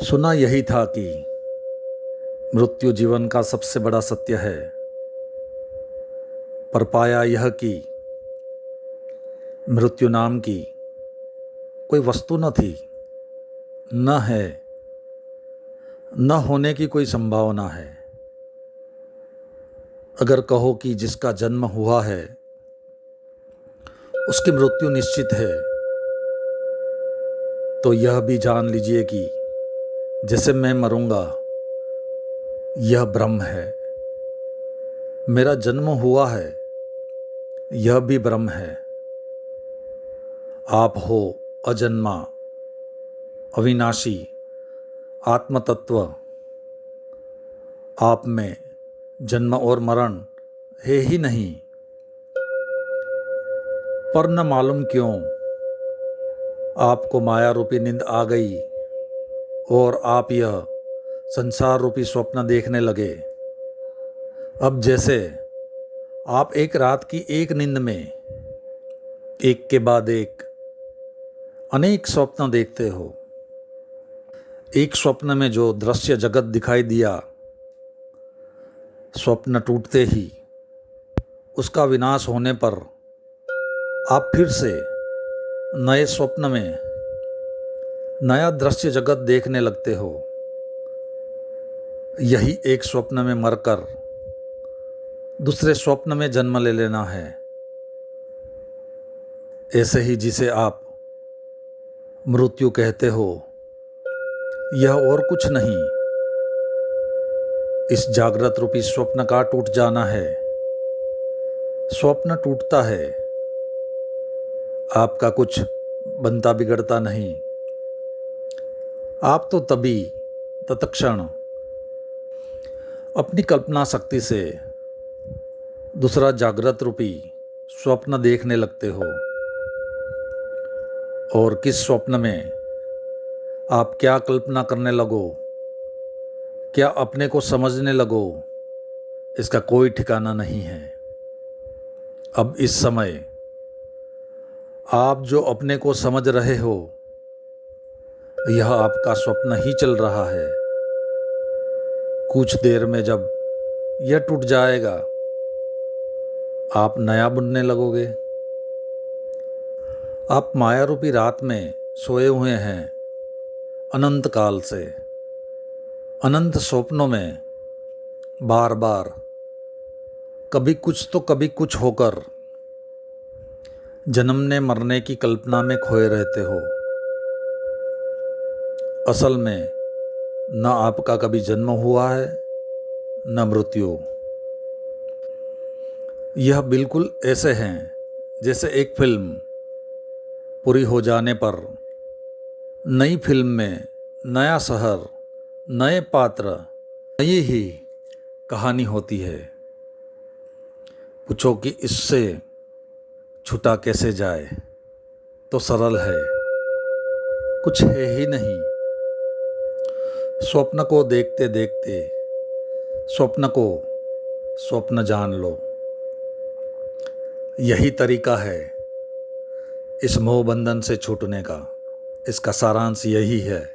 सुना यही था कि मृत्यु जीवन का सबसे बड़ा सत्य है, पर पाया यह कि मृत्यु नाम की कोई वस्तु न थी, न है, न होने की कोई संभावना है। अगर कहो कि जिसका जन्म हुआ है उसकी मृत्यु निश्चित है, तो यह भी जान लीजिए कि जैसे मैं मरूंगा यह भ्रम है। मेरा जन्म हुआ है यह भी भ्रम है। आप हो अजन्मा, अविनाशी आत्मतत्व। आप में जन्म और मरण है ही नहीं, पर न मालूम क्यों आपको माया रूपी नींद आ गई और आप यह संसार रूपी स्वप्न देखने लगे। अब जैसे आप एक रात की एक नींद में एक के बाद एक अनेक स्वप्न देखते हो। एक स्वप्न में जो दृश्य जगत दिखाई दिया, स्वप्न टूटते ही उसका विनाश होने पर आप फिर से नए स्वप्न में नया दृश्य जगत देखने लगते हो। यही एक स्वप्न में मरकर दूसरे स्वप्न में जन्म ले लेना है। ऐसे ही जिसे आप मृत्यु कहते हो, यह और कुछ नहीं, इस जागृत रूपी स्वप्न का टूट जाना है। स्वप्न टूटता है, आपका कुछ बनता बिगड़ता नहीं। आप तो तभी तत्क्षण अपनी कल्पना शक्ति से दूसरा जागृत रूपी स्वप्न देखने लगते हो। और किस स्वप्न में आप क्या कल्पना करने लगो, क्या अपने को समझने लगो, इसका कोई ठिकाना नहीं है। अब इस समय आप जो अपने को समझ रहे हो, यह आपका स्वप्न ही चल रहा है। कुछ देर में जब यह टूट जाएगा, आप नया बुनने लगोगे। आप माया रूपी रात में सोए हुए हैं अनंत काल से। अनंत स्वप्नों में बार बार कभी कुछ तो कभी कुछ होकर जन्मने मरने की कल्पना में खोए रहते हो। असल में न आपका कभी जन्म हुआ है न मृत्यु। यह बिल्कुल ऐसे हैं जैसे एक फिल्म पूरी हो जाने पर नई फिल्म में नया शहर, नए पात्र, नई ही कहानी होती है। पूछो कि इससे छूटा कैसे जाए, तो सरल है, कुछ है ही नहीं। स्वप्न को देखते देखते स्वप्न को स्वप्न जान लो। यही तरीका है इस मोह बंधन से छूटने का। इसका सारांश यही है।